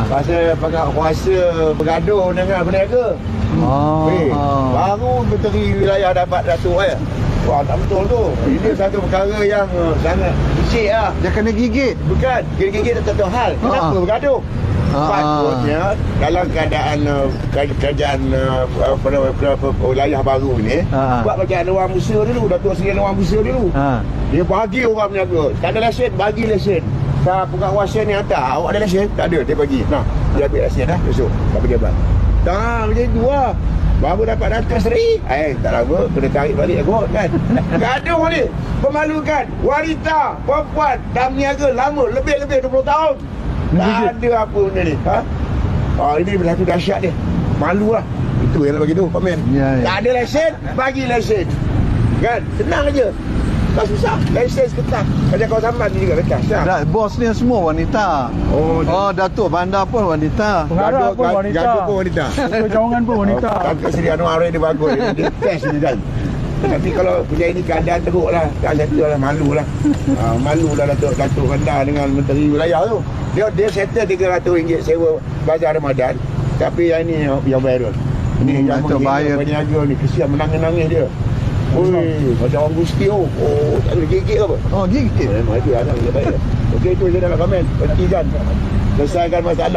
Pasal pakai kuasa bergaduh dengan peniaga. Baru Menteri Wilayah dapat Datuk Wah, tak betul tu. Ini satu perkara yang sangat becik lah. Dia kena gigit. Bukan, gigit-gigit tak tahu hal. Kenapa bergaduh? Patutnya dalam keadaan kerajaan wilayah baru ni, buat macam Anwar Musa dulu, Datuk Seri Anwar Musa dulu. Dia bagi orang berniaga. Tak ada lesen, bagi lesen. Pengawasan ni hantar, awak ada lesen? Tak ada, dia bagi. Nah, dia ambil lesen dah, besok tak pejabat. Tak, macam itu lah. Baru dapat Datuk Seri, tak lama kena tarik balik kot kan. Gaduh ni, memalukan. Wanita, perempuan dah berniaga lama, lebih-lebih 20 tahun. Tak ada apa benda ni. Ini satu dahsyat dia. Malu lah. Itu yang nak bagi tu komen. Tak ada lesen, bagi lesen. Kan, senang aja. Tak susah. Lesen ketat. Macam kau sampan ni juga lekas. Bos ni semua wanita. Datuk Bandar pun wanita. Pengarah pun wanita. Gaduh pun wanita. Cawangan pun wanita. Datuk Seri Anwar dia bagus. Dia test ni kan. Tapi kalau punya ini keadaan teruk lah. Tak settle lah, malu lah. Malu lah Datuk Bandar dengan Menteri Wilayah tu. Dia settle RM300 sewa bazar Ramadan. Tapi yang ini yang viral. Ini yang peniaga ni. Kesian menangis-nangis dia. Macam orang gusti tu. Tak boleh gigit apa? Gigit. Itu ada. Okey, itu je dalam komen. Berhentikan. Selesaikan masalah.